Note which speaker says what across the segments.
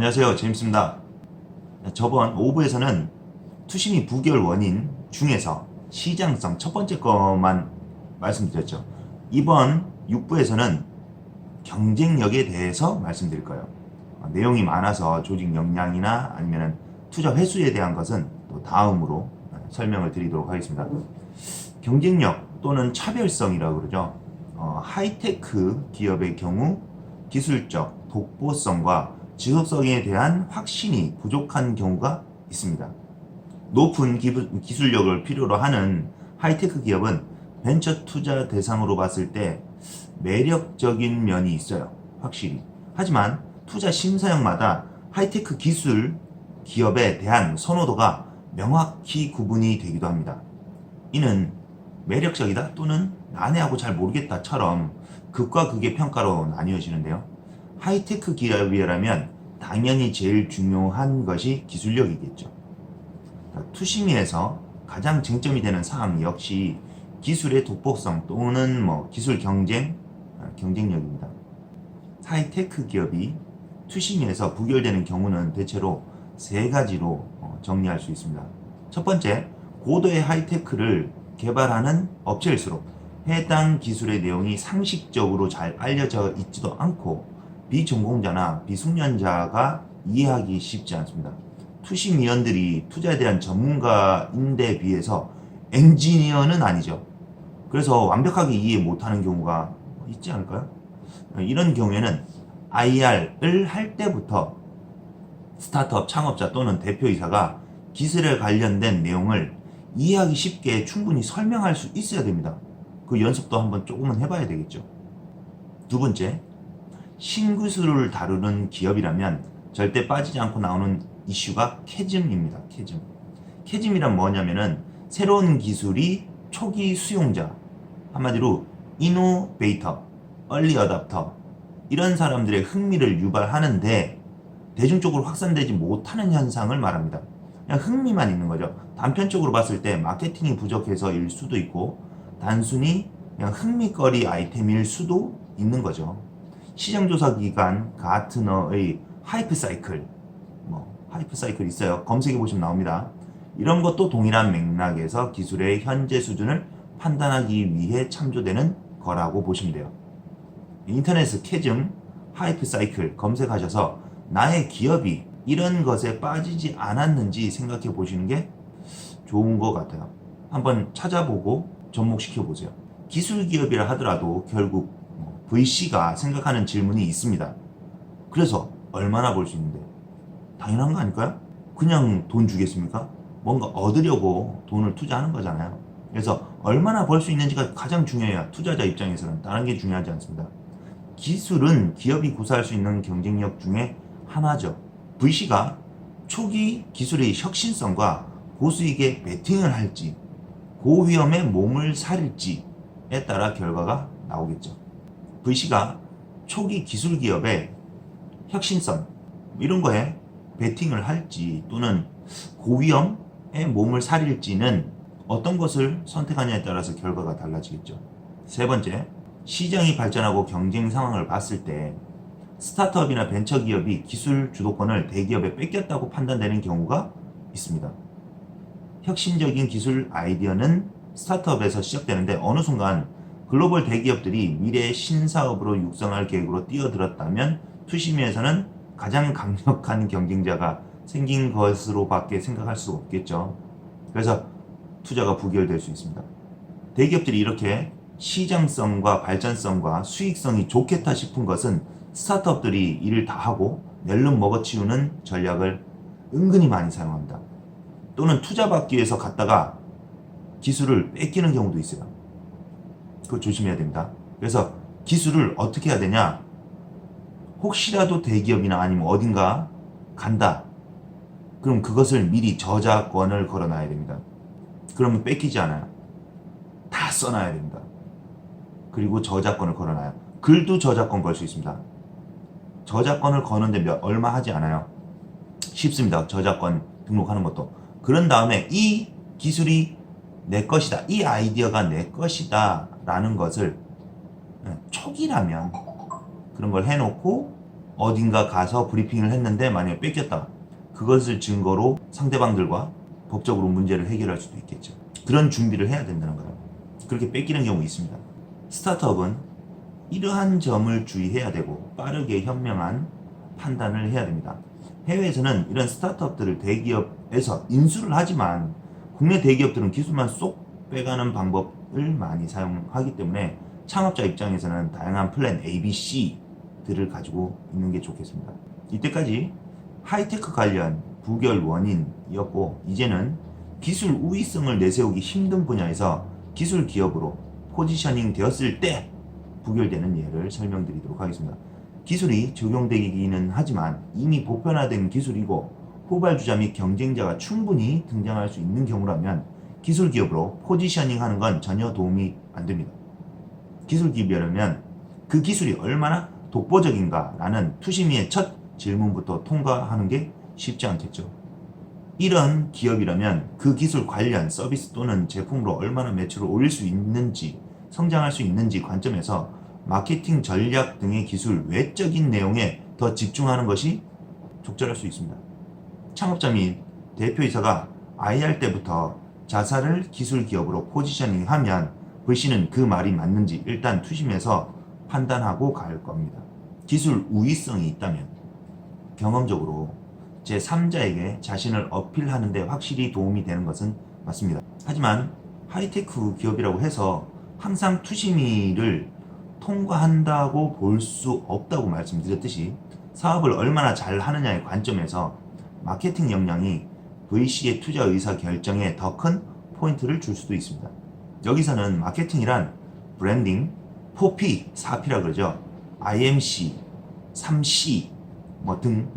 Speaker 1: 안녕하세요, 제임스입니다. 저번 5부에서는 투심이 부결 원인 중에서 시장성 첫 번째 것만 말씀드렸죠. 이번 6부에서는 경쟁력에 대해서 말씀드릴 거예요. 내용이 많아서 조직 역량이나 아니면 투자 횟수에 대한 것은 또 다음으로 설명을 드리도록 하겠습니다. 경쟁력 또는 차별성이라고 그러죠. 하이테크 기업의 경우 기술적 독보성과 지속성에 대한 확신이 부족한 경우가 있습니다. 높은 기술력을 필요로 하는 하이테크 기업은 벤처 투자 대상으로 봤을 때 매력적인 면이 있어요. 확실히. 하지만 투자 심사형마다 하이테크 기술 기업에 대한 선호도가 명확히 구분이 되기도 합니다. 이는 매력적이다 또는 난해하고 잘 모르겠다처럼 극과 극의 평가로 나뉘어지는데요. 하이테크 기업이라면 당연히 제일 중요한 것이 기술력이겠죠. 투심위에서 가장 쟁점이 되는 사항 역시 기술의 독보성 또는 기술 경쟁력입니다. 하이테크 기업이 투심위에서 부결되는 경우는 대체로 세 가지로 정리할 수 있습니다. 첫 번째, 고도의 하이테크를 개발하는 업체일수록 해당 기술의 내용이 상식적으로 잘 알려져 있지도 않고 비전공자나 비숙련자가 이해하기 쉽지 않습니다. 투심위원들이 투자에 대한 전문가인데 비해서 엔지니어는 아니죠. 그래서 완벽하게 이해 못하는 경우가 있지 않을까요? 이런 경우에는 IR을 할 때부터 스타트업 창업자 또는 대표이사가 기술에 관련된 내용을 이해하기 쉽게 충분히 설명할 수 있어야 됩니다. 그 연습도 한번 조금은 해봐야 되겠죠. 두 번째, 신기술을 다루는 기업이라면 절대 빠지지 않고 나오는 이슈가 캐즘입니다. 캐즘이란 뭐냐면은 새로운 기술이 초기 수용자, 한마디로 이노베이터, 얼리 어답터 이런 사람들의 흥미를 유발하는데 대중적으로 확산되지 못하는 현상을 말합니다. 그냥 흥미만 있는 거죠. 단편적으로 봤을 때 마케팅이 부족해서일 수도 있고 단순히 그냥 흥미거리 아이템일 수도 있는 거죠. 시장조사기관 가트너의 하이프 사이클 있어요. 검색해 보시면 나옵니다. 이런 것도 동일한 맥락에서 기술의 현재 수준을 판단하기 위해 참조되는 거라고 보시면 돼요. 인터넷에 캐즘, 하이프 사이클 검색하셔서 나의 기업이 이런 것에 빠지지 않았는지 생각해 보시는 게 좋은 것 같아요. 한번 찾아보고 접목시켜 보세요. 기술 기업이라 하더라도 결국 VC가 생각하는 질문이 있습니다. 그래서 얼마나 벌 수 있는데? 당연한 거 아닐까요? 그냥 돈 주겠습니까? 뭔가 얻으려고 돈을 투자하는 거잖아요. 그래서 얼마나 벌 수 있는지가 가장 중요해요. 투자자 입장에서는 다른 게 중요하지 않습니다. 기술은 기업이 구사할 수 있는 경쟁력 중에 하나죠. VC가 초기 기술의 혁신성과 고수익에 베팅을 할지 고위험에 몸을 사릴지에 따라 결과가 나오겠죠. VC가 초기 기술 기업의 혁신성 이런 거에 베팅을 할지 또는 고위험에 몸을 사릴지는 어떤 것을 선택하냐에 따라서 결과가 달라지겠죠. 세 번째, 시장이 발전하고 경쟁 상황을 봤을 때 스타트업이나 벤처기업이 기술 주도권을 대기업에 뺏겼다고 판단되는 경우가 있습니다. 혁신적인 기술 아이디어는 스타트업에서 시작되는데 어느 순간 글로벌 대기업들이 미래의 신사업으로 육성할 계획으로 뛰어들었다면 투심위에서는 가장 강력한 경쟁자가 생긴 것으로 밖에 생각할 수 없겠죠. 그래서 투자가 부결될 수 있습니다. 대기업들이 이렇게 시장성과 발전성과 수익성이 좋겠다 싶은 것은 스타트업들이 일을 다 하고 낼름 먹어치우는 전략을 은근히 많이 사용합니다. 또는 투자받기 위해서 갔다가 기술을 뺏기는 경우도 있어요. 그거 조심해야 됩니다. 그래서 기술을 어떻게 해야 되냐? 혹시라도 대기업이나 아니면 어딘가 간다. 그럼 그것을 미리 저작권을 걸어놔야 됩니다. 그러면 뺏기지 않아요. 다 써놔야 됩니다. 그리고 저작권을 걸어놔요. 글도 저작권 걸 수 있습니다. 저작권을 거는데 얼마 하지 않아요. 쉽습니다. 저작권 등록하는 것도. 그런 다음에 이 기술이 내 것이다. 이 아이디어가 내 것이다. 라는 것을 초기라면 그런 걸 해놓고 어딘가 가서 브리핑을 했는데 만약에 뺏겼다. 그것을 증거로 상대방들과 법적으로 문제를 해결할 수도 있겠죠. 그런 준비를 해야 된다는 거예요. 그렇게 뺏기는 경우 있습니다. 스타트업은 이러한 점을 주의해야 되고 빠르게 현명한 판단을 해야 됩니다. 해외에서는 이런 스타트업들을 대기업에서 인수를 하지만 국내 대기업들은 기술만 쏙 빼가는 방법을 많이 사용하기 때문에 창업자 입장에서는 다양한 플랜 A, B, C들을 가지고 있는 게 좋겠습니다. 이때까지 하이테크 관련 부결 원인이었고 이제는 기술 우위성을 내세우기 힘든 분야에서 기술 기업으로 포지셔닝 되었을 때 부결되는 예를 설명드리도록 하겠습니다. 기술이 적용되기는 하지만 이미 보편화된 기술이고 후발주자 및 경쟁자가 충분히 등장할 수 있는 경우라면 기술 기업으로 포지셔닝 하는 건 전혀 도움이 안 됩니다. 기술 기업이라면 그 기술이 얼마나 독보적인가 라는 투심이의 첫 질문부터 통과하는 게 쉽지 않겠죠. 이런 기업이라면 그 기술 관련 서비스 또는 제품으로 얼마나 매출을 올릴 수 있는지 성장할 수 있는지 관점에서 마케팅 전략 등의 기술 외적인 내용에 더 집중하는 것이 적절할 수 있습니다. 창업자 및 대표이사가 IR 때부터 자사를 기술 기업으로 포지셔닝하면 VC는 그 말이 맞는지 일단 투심해서 판단하고 갈 겁니다. 기술 우위성이 있다면 경험적으로 제3자에게 자신을 어필하는 데 확실히 도움이 되는 것은 맞습니다. 하지만 하이테크 기업이라고 해서 항상 투심이를 통과한다고 볼 수 없다고 말씀드렸듯이 사업을 얼마나 잘 하느냐의 관점에서 마케팅 역량이 VC의 투자 의사 결정에 더 큰 포인트를 줄 수도 있습니다. 여기서는 마케팅이란 브랜딩, 4P, 4P라 그러죠. IMC, 3C 등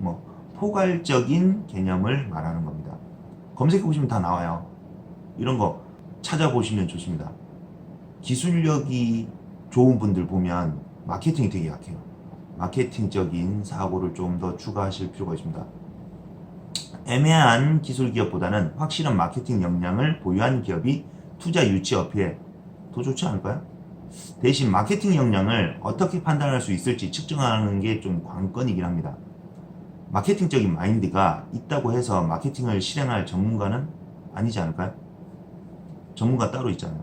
Speaker 1: 포괄적인 개념을 말하는 겁니다. 검색해 보시면 다 나와요. 이런 거 찾아보시면 좋습니다. 기술력이 좋은 분들 보면 마케팅이 되게 약해요. 마케팅적인 사고를 좀 더 추가하실 필요가 있습니다. 애매한 기술 기업보다는 확실한 마케팅 역량을 보유한 기업이 투자 유치 어필에 더 좋지 않을까요? 대신 마케팅 역량을 어떻게 판단할 수 있을지 측정하는 게 좀 관건이긴 합니다. 마케팅적인 마인드가 있다고 해서 마케팅을 실행할 전문가는 아니지 않을까요? 전문가 따로 있잖아요.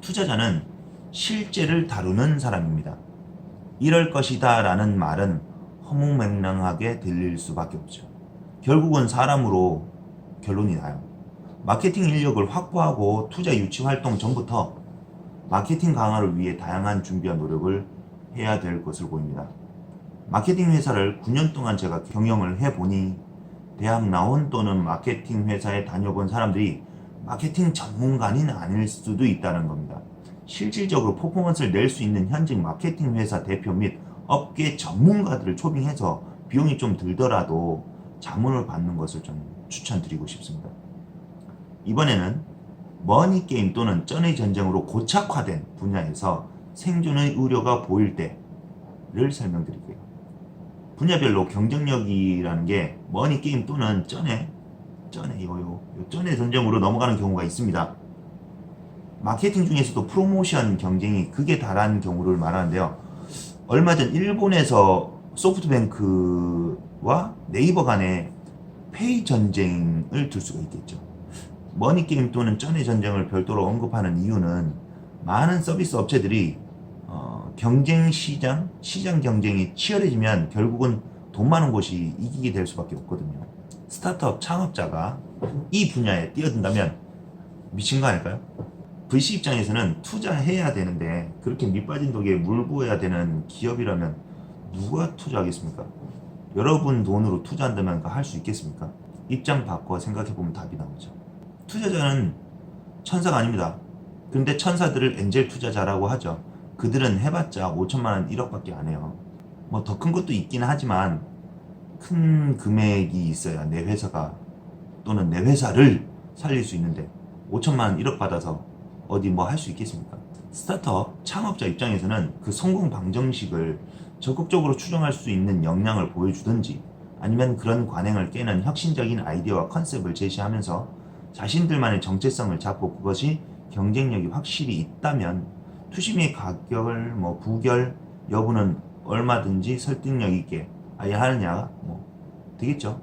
Speaker 1: 투자자는 실제를 다루는 사람입니다. 이럴 것이다 라는 말은 허무맹랑하게 들릴 수밖에 없죠. 결국은 사람으로 결론이 나요. 마케팅 인력을 확보하고 투자 유치 활동 전부터 마케팅 강화를 위해 다양한 준비와 노력을 해야 될 것으로 보입니다. 마케팅 회사를 9년 동안 제가 경영을 해보니 대학 나온 또는 마케팅 회사에 다녀본 사람들이 마케팅 전문가는 아닐 수도 있다는 겁니다. 실질적으로 퍼포먼스를 낼 수 있는 현직 마케팅 회사 대표 및 업계 전문가들을 초빙해서 비용이 좀 들더라도 자문을 받는 것을 좀 추천드리고 싶습니다. 이번에는 머니게임 또는 쩐의 전쟁으로 고착화된 분야에서 생존의 우려가 보일 때를 설명드릴게요. 분야별로 경쟁력이라는 게 머니게임 또는 쩐의 전쟁으로 넘어가는 경우가 있습니다. 마케팅 중에서도 프로모션 경쟁이 극에 달한 경우를 말하는데요. 얼마 전 일본에서 소프트뱅크와 네이버 간의 페이 전쟁을 둘 수가 있겠죠. 머니게임 또는 쩐의 전쟁을 별도로 언급하는 이유는 많은 서비스 업체들이 시장 경쟁이 치열해지면 결국은 돈 많은 곳이 이기게 될 수밖에 없거든요. 스타트업 창업자가 이 분야에 뛰어든다면 미친 거 아닐까요? VC 입장에서는 투자해야 되는데 그렇게 밑빠진 독에 물 부어야 되는 기업이라면 누가 투자하겠습니까? 여러분 돈으로 투자한다면 할 수 있겠습니까? 입장 바꿔 생각해보면 답이 나오죠. 투자자는 천사가 아닙니다. 근데 천사들을 엔젤 투자자라고 하죠. 그들은 해봤자 5천만 원 1억밖에 안 해요. 더 큰 것도 있긴 하지만 큰 금액이 있어야 내 회사가 또는 내 회사를 살릴 수 있는데 5천만 원 1억 받아서 어디 할 수 있겠습니까? 스타트업 창업자 입장에서는 그 성공 방정식을 적극적으로 추정할 수 있는 역량을 보여주든지 아니면 그런 관행을 깨는 혁신적인 아이디어와 컨셉을 제시하면서 자신들만의 정체성을 잡고 그것이 경쟁력이 확실히 있다면 투심의 가격을 부결 여부는 얼마든지 설득력 있게 아예 하느냐 뭐 되겠죠.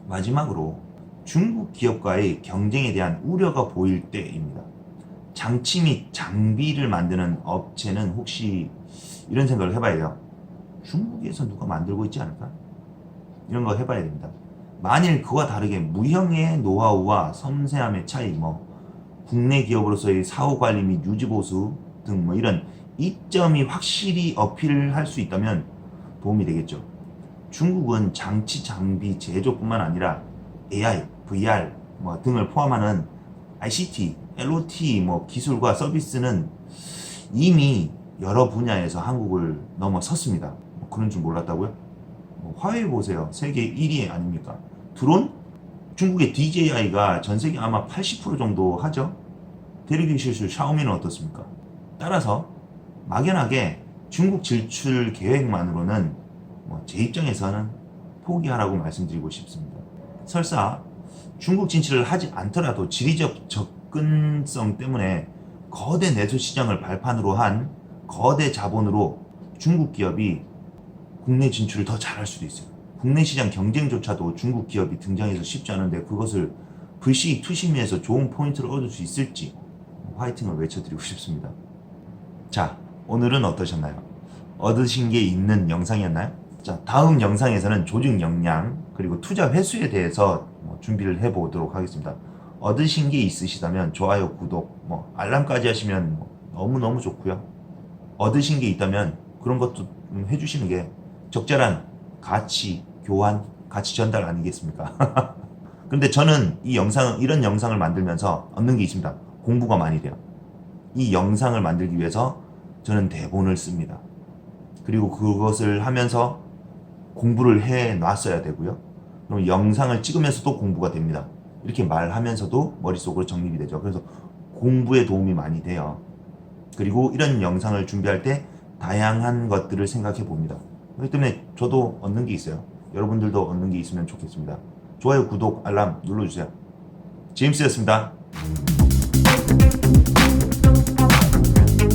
Speaker 1: 마지막으로 중국 기업과의 경쟁에 대한 우려가 보일 때입니다. 장치 및 장비를 만드는 업체는 혹시 이런 생각을 해봐야 돼요. 중국에서 누가 만들고 있지 않을까? 이런 거 해봐야 됩니다. 만일 그와 다르게 무형의 노하우와 섬세함의 차이, 뭐 국내 기업으로서의 사후 관리 및 유지 보수 등 뭐 이런 이점이 확실히 어필할 수 있다면 도움이 되겠죠. 중국은 장치 장비 제조뿐만 아니라 AI, VR 뭐 등을 포함하는 ICT, LOT 뭐 기술과 서비스는 이미 여러 분야에서 한국을 넘어섰습니다. 뭐 그런 줄 몰랐다고요? 뭐 화웨이 보세요. 세계 1위 아닙니까? 드론? 중국의 DJI가 전 세계 아마 80% 정도 하죠. 대륙의 실수 샤오미는 어떻습니까? 따라서 막연하게 중국 진출 계획만으로는 뭐 제 입장에서는 포기하라고 말씀드리고 싶습니다. 설사 중국 진출을 하지 않더라도 지리적 접근성 때문에 거대 내수 시장을 발판으로 한 거대 자본으로 중국 기업이 국내 진출을 더 잘할 수도 있어요. 국내 시장 경쟁조차도 중국 기업이 등장해서 쉽지 않은데 그것을 VC 투심위에서 좋은 포인트를 얻을 수 있을지 화이팅을 외쳐드리고 싶습니다. 자, 오늘은 어떠셨나요? 얻으신 게 있는 영상이었나요? 자, 다음 영상에서는 조직 역량 그리고 투자 회수에 대해서 준비를 해보도록 하겠습니다. 얻으신 게 있으시다면 좋아요, 구독, 알람까지 하시면 너무너무 좋고요. 얻으신 게 있다면 그런 것도 해주시는 게 적절한 가치 교환, 가치 전달 아니겠습니까? 근데 저는 이런 영상을 만들면서 얻는 게 있습니다. 공부가 많이 돼요. 이 영상을 만들기 위해서 저는 대본을 씁니다. 그리고 그것을 하면서 공부를 해 놨어야 되고요. 그럼 영상을 찍으면서도 공부가 됩니다. 이렇게 말하면서도 머릿속으로 정립이 되죠. 그래서 공부에 도움이 많이 돼요. 그리고 이런 영상을 준비할 때 다양한 것들을 생각해 봅니다. 그렇기 때문에 저도 얻는 게 있어요. 여러분들도 얻는 게 있으면 좋겠습니다. 좋아요, 구독, 알람 눌러주세요. 제임스였습니다.